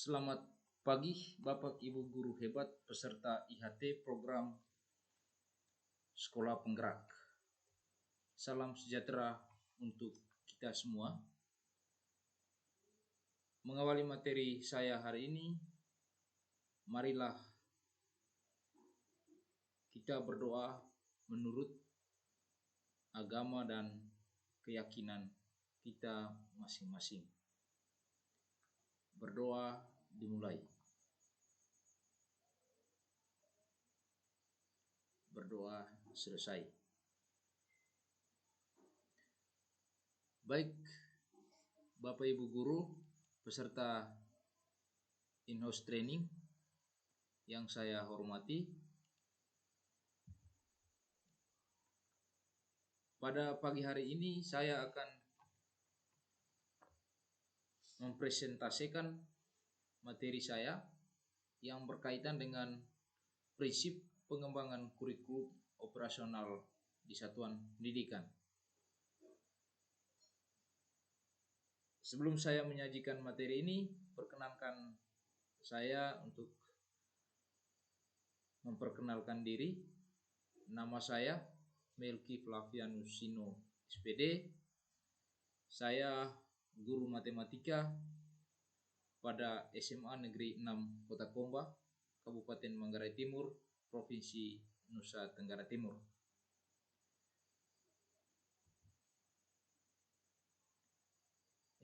Selamat pagi Bapak Ibu guru hebat peserta IHT program Sekolah Penggerak. Salam sejahtera untuk kita semua. Mengawali materi saya hari ini, marilah kita berdoa menurut agama dan keyakinan kita masing-masing. Berdoa dimulai. Berdoa selesai. Baik, Bapak Ibu guru peserta in-house training yang saya hormati, pada pagi hari ini saya akan mempresentasikan materi saya yang berkaitan dengan prinsip pengembangan kurikulum operasional di satuan pendidikan. Sebelum saya menyajikan materi ini, perkenankan saya untuk memperkenalkan diri. Nama saya Melki Flavianus Sino, SPD. Saya guru matematika pada SMA Negeri 6 Kota Komba, Kabupaten Manggarai Timur, Provinsi Nusa Tenggara Timur.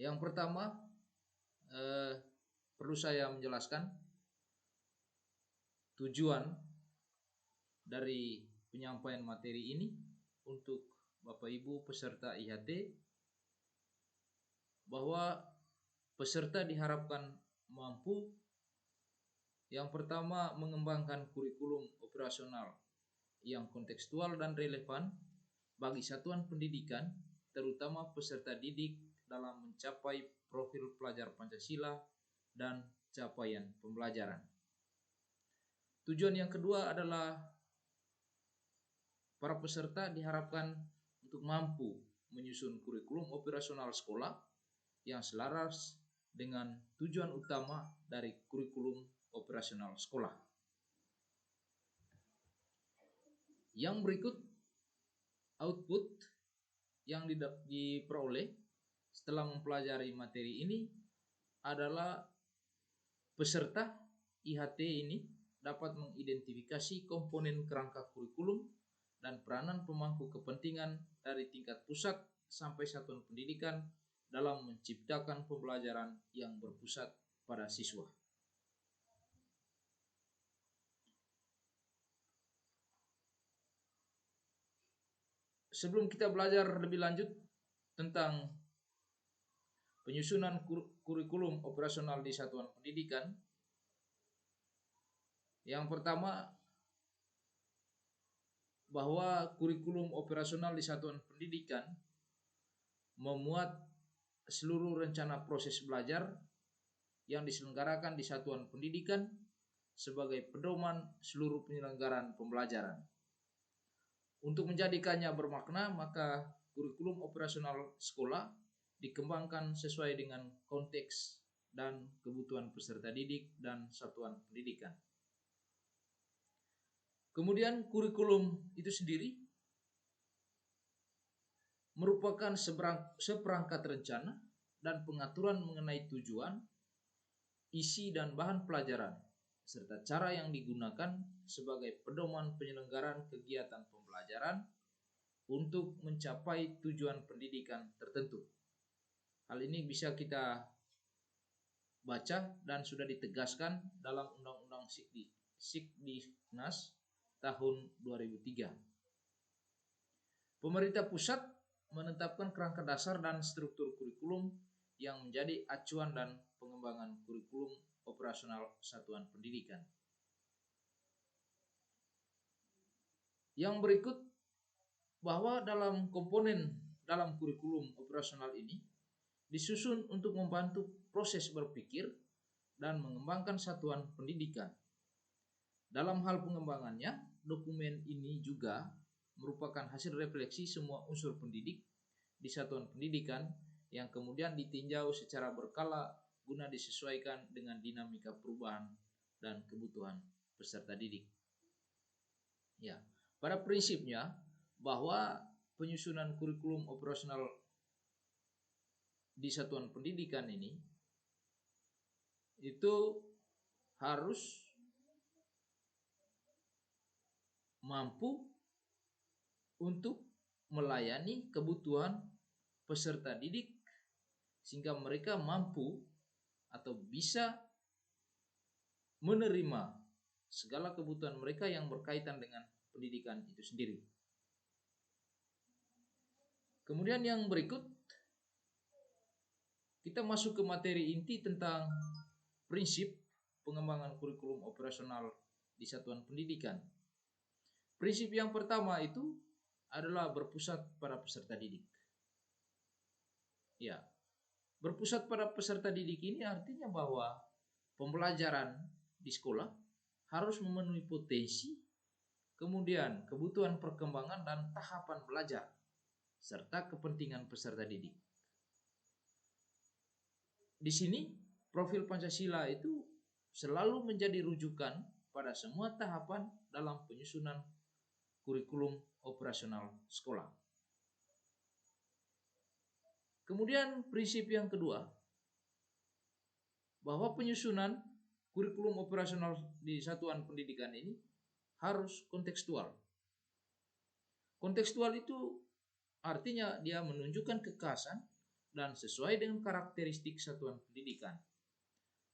Yang pertama, perlu saya menjelaskan tujuan dari penyampaian materi ini untuk Bapak Ibu peserta IHT, bahwa peserta diharapkan mampu yang pertama mengembangkan kurikulum operasional yang kontekstual dan relevan bagi satuan pendidikan, terutama peserta didik dalam mencapai profil pelajar Pancasila dan capaian pembelajaran. Tujuan yang kedua adalah para peserta diharapkan untuk mampu menyusun kurikulum operasional sekolah yang selaras dengan tujuan utama dari kurikulum operasional sekolah. Yang berikut output yang diperoleh setelah mempelajari materi ini adalah peserta IHT ini dapat mengidentifikasi komponen kerangka kurikulum dan peranan pemangku kepentingan dari tingkat pusat sampai satuan pendidikan dalam menciptakan pembelajaran yang berpusat pada siswa. Sebelum kita belajar lebih lanjut tentang penyusunan kurikulum operasional di satuan pendidikan, yang pertama, bahwa kurikulum operasional di satuan pendidikan memuat seluruh rencana proses belajar yang diselenggarakan di satuan pendidikan sebagai pedoman seluruh penyelenggaraan pembelajaran. Untuk menjadikannya bermakna, maka kurikulum operasional sekolah dikembangkan sesuai dengan konteks dan kebutuhan peserta didik dan satuan pendidikan. Kemudian kurikulum itu sendiri merupakan seperangkat rencana dan pengaturan mengenai tujuan, isi dan bahan pelajaran, serta cara yang digunakan sebagai pedoman penyelenggaraan kegiatan pembelajaran untuk mencapai tujuan pendidikan tertentu. Hal ini bisa kita baca dan sudah ditegaskan dalam Undang-Undang Sikdiknas tahun 2003. Pemerintah pusat menetapkan kerangka dasar dan struktur kurikulum yang menjadi acuan dan pengembangan kurikulum operasional satuan pendidikan. Yang berikut, bahwa dalam komponen dalam kurikulum operasional ini disusun untuk membantu proses berpikir dan mengembangkan satuan pendidikan. Dalam hal pengembangannya, dokumen ini juga merupakan hasil refleksi semua unsur pendidik di satuan pendidikan yang kemudian ditinjau secara berkala guna disesuaikan dengan dinamika perubahan dan kebutuhan peserta didik. Ya, pada prinsipnya bahwa penyusunan kurikulum operasional di satuan pendidikan ini itu harus mampu untuk melayani kebutuhan peserta didik sehingga mereka mampu atau bisa menerima segala kebutuhan mereka yang berkaitan dengan pendidikan itu sendiri. Kemudian yang berikut kita masuk ke materi inti tentang prinsip pengembangan kurikulum operasional di satuan pendidikan. Prinsip yang pertama itu adalah berpusat pada peserta didik. Ya, berpusat pada peserta didik ini artinya bahwa pembelajaran di sekolah harus memenuhi potensi, kemudian kebutuhan perkembangan dan tahapan belajar, serta kepentingan peserta didik. Di sini, profil Pancasila itu selalu menjadi rujukan pada semua tahapan dalam penyusunan kurikulum operasional sekolah. Kemudian prinsip yang kedua, bahwa penyusunan kurikulum operasional di satuan pendidikan ini harus kontekstual. Kontekstual itu artinya dia menunjukkan kekhasan dan sesuai dengan karakteristik satuan pendidikan,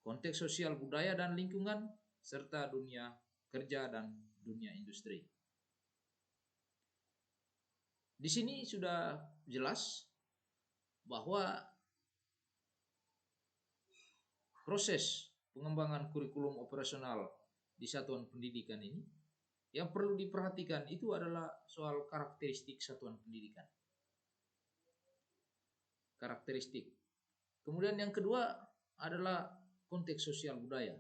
konteks sosial budaya dan lingkungan, serta dunia kerja dan dunia industri. Di sini sudah jelas bahwa proses pengembangan kurikulum operasional di satuan pendidikan ini yang perlu diperhatikan itu adalah soal karakteristik satuan pendidikan. Karakteristik. Kemudian yang kedua adalah konteks sosial budaya.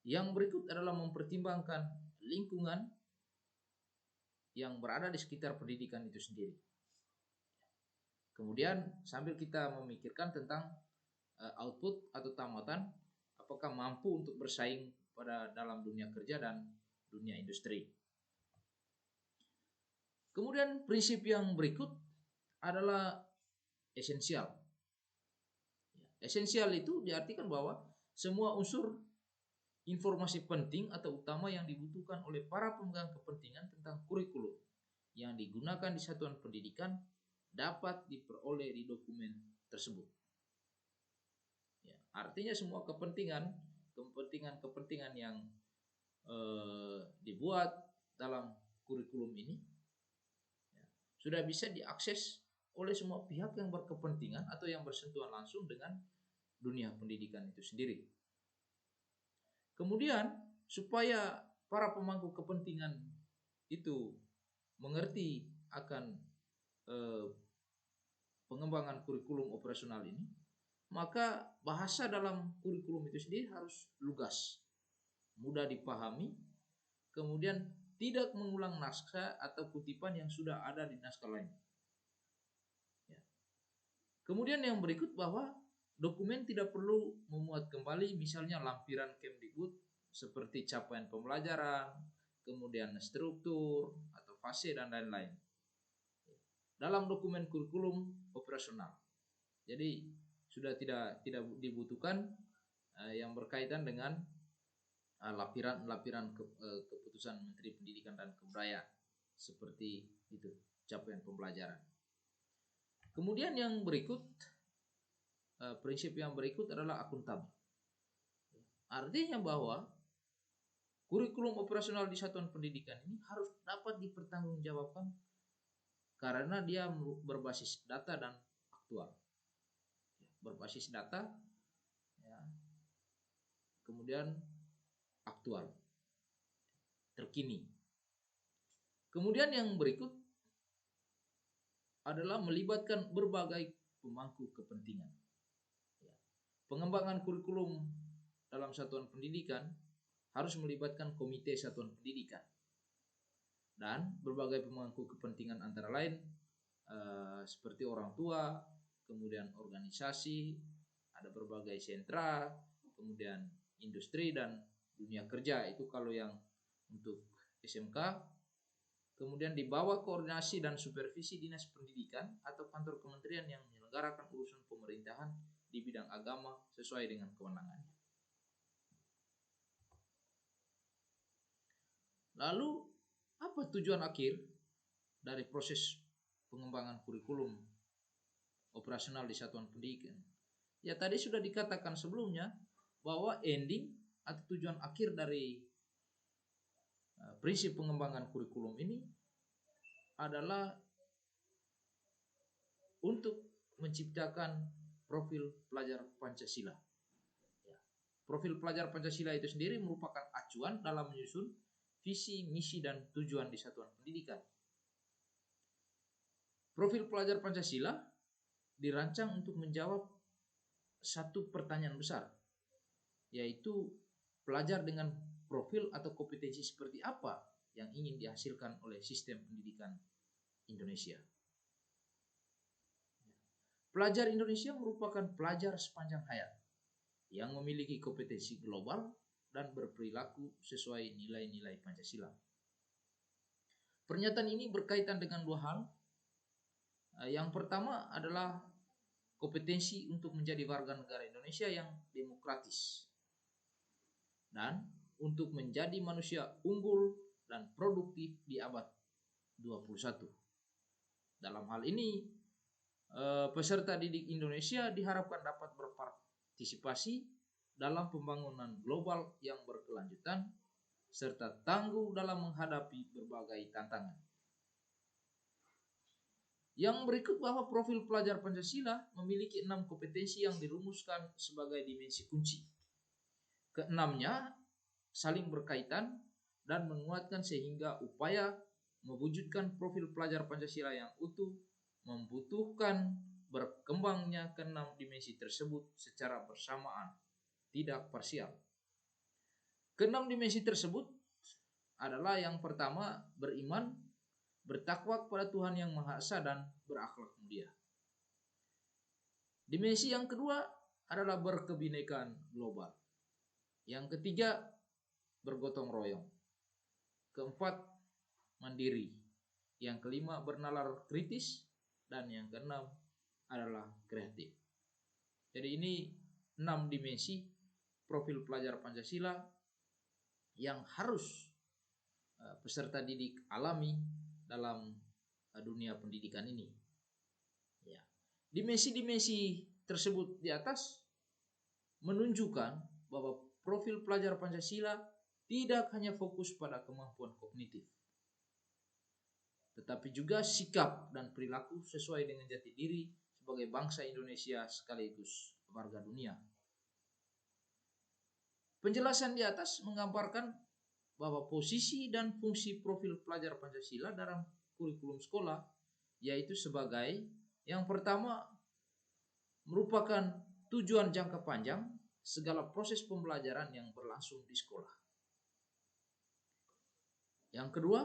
Yang berikut adalah mempertimbangkan lingkungan yang berada di sekitar pendidikan itu sendiri. Kemudian sambil kita memikirkan tentang output atau tamatan, apakah mampu untuk bersaing pada dalam dunia kerja dan dunia industri. Kemudian prinsip yang berikut adalah esensial. Esensial itu diartikan bahwa semua unsur informasi penting atau utama yang dibutuhkan oleh para pemegang kepentingan tentang kurikulum yang digunakan di satuan pendidikan dapat diperoleh di dokumen tersebut. Ya, artinya semua kepentingan yang dibuat dalam kurikulum ini sudah bisa diakses oleh semua pihak yang berkepentingan atau yang bersentuhan langsung dengan dunia pendidikan itu sendiri. Kemudian supaya para pemangku kepentingan itu mengerti akan pengembangan kurikulum operasional ini, maka bahasa dalam kurikulum itu sendiri harus lugas, mudah dipahami, kemudian tidak mengulang naskah atau kutipan yang sudah ada di naskah lain. Ya. Kemudian yang berikut bahwa dokumen tidak perlu memuat kembali misalnya lampiran Kemdikbud seperti capaian pembelajaran, kemudian struktur atau fase dan lain-lain dalam dokumen kurikulum operasional. Jadi sudah tidak dibutuhkan yang berkaitan dengan lampiran keputusan Menteri Pendidikan dan Kebudayaan seperti itu capaian pembelajaran. Kemudian yang berikut prinsip yang berikut adalah akuntabel. Artinya bahwa kurikulum operasional di satuan pendidikan ini harus dapat dipertanggungjawabkan karena dia berbasis data dan aktual. Berbasis data, ya, kemudian aktual, terkini. Kemudian yang berikut adalah melibatkan berbagai pemangku kepentingan. Pengembangan kurikulum dalam satuan pendidikan harus melibatkan komite satuan pendidikan dan berbagai pemangku kepentingan antara lain seperti orang tua, kemudian organisasi, ada berbagai sentra, kemudian industri dan dunia kerja. Itu kalau yang untuk SMK. Kemudian di bawah koordinasi dan supervisi Dinas Pendidikan atau kantor kementerian yang menyelenggarakan urusan pemerintahan di bidang agama sesuai dengan kewenangannya. Lalu, apa tujuan akhir dari proses pengembangan kurikulum operasional di satuan pendidikan? Ya, tadi sudah dikatakan sebelumnya bahwa ending atau tujuan akhir dari prinsip pengembangan kurikulum ini adalah untuk menciptakan profil pelajar Pancasila. Profil pelajar Pancasila itu sendiri merupakan acuan dalam menyusun visi, misi, dan tujuan di satuan pendidikan. Profil pelajar Pancasila dirancang untuk menjawab satu pertanyaan besar, yaitu pelajar dengan profil atau kompetensi seperti apa yang ingin dihasilkan oleh sistem pendidikan Indonesia. Pelajar Indonesia merupakan pelajar sepanjang hayat yang memiliki kompetensi global dan berperilaku sesuai nilai-nilai Pancasila. Pernyataan ini berkaitan dengan dua hal. Yang pertama adalah kompetensi untuk menjadi warga negara Indonesia yang demokratis dan untuk menjadi manusia unggul dan produktif di abad 21. Dalam hal ini, peserta didik Indonesia diharapkan dapat berpartisipasi dalam pembangunan global yang berkelanjutan serta tangguh dalam menghadapi berbagai tantangan. Yang berikut bahwa profil pelajar Pancasila memiliki 6 kompetensi yang dirumuskan sebagai dimensi kunci. Keenamnya saling berkaitan dan menguatkan sehingga upaya mewujudkan profil pelajar Pancasila yang utuh membutuhkan berkembangnya keenam dimensi tersebut secara bersamaan, tidak parsial. Keenam dimensi tersebut adalah yang pertama beriman, bertakwa kepada Tuhan Yang Maha Esa dan berakhlak mulia. Dimensi yang kedua adalah berkebinekaan global. Yang ketiga bergotong royong. Keempat mandiri. Yang kelima bernalar kritis dan yang keenam adalah kreatif. Jadi ini 6 dimensi profil pelajar Pancasila yang harus peserta didik alami dalam dunia pendidikan ini. Ya. Dimensi-dimensi tersebut di atas menunjukkan bahwa profil pelajar Pancasila tidak hanya fokus pada kemampuan kognitif, tetapi juga sikap dan perilaku sesuai dengan jati diri sebagai bangsa Indonesia sekaligus warga dunia. Penjelasan di atas menggambarkan bahwa posisi dan fungsi profil pelajar Pancasila dalam kurikulum sekolah yaitu sebagai yang pertama merupakan tujuan jangka panjang segala proses pembelajaran yang berlangsung di sekolah. Yang kedua,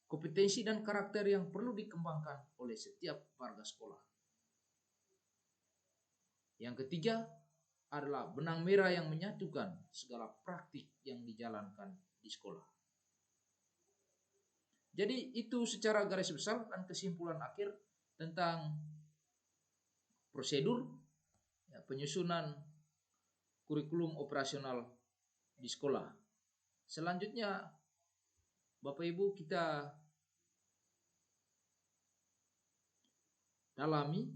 kompetensi dan karakter yang perlu dikembangkan oleh setiap warga sekolah. Yang ketiga adalah benang merah yang menyatukan segala praktik yang dijalankan di sekolah. Jadi itu secara garis besar dan kesimpulan akhir tentang prosedur penyusunan kurikulum operasional di sekolah. Selanjutnya Bapak Ibu kita dalami,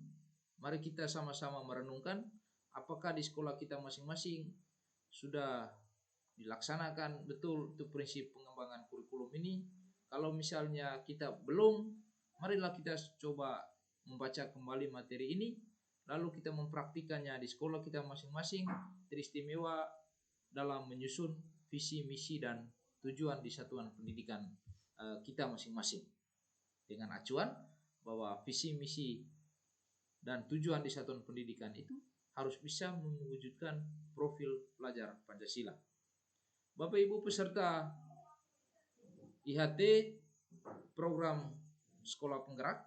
mari kita sama-sama merenungkan apakah di sekolah kita masing-masing sudah dilaksanakan betul itu prinsip pengembangan kurikulum ini. Kalau misalnya kita belum, marilah kita coba membaca kembali materi ini, lalu kita mempraktikannya di sekolah kita masing-masing, teristimewa dalam menyusun visi, misi, dan tujuan di satuan pendidikan kita masing-masing. Dengan acuan bahwa visi, misi, dan tujuan di satuan pendidikan itu harus bisa mewujudkan profil pelajar Pancasila. Bapak Ibu peserta IHT program sekolah penggerak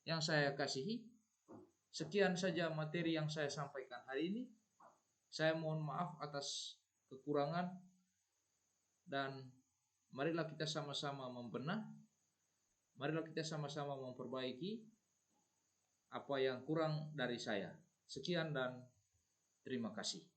yang saya kasihi, Sekian saja materi yang saya sampaikan hari ini. Saya mohon maaf atas kekurangan dan marilah kita sama-sama membenah. Marilah kita sama-sama memperbaiki apa yang kurang dari saya. Sekian dan terima kasih.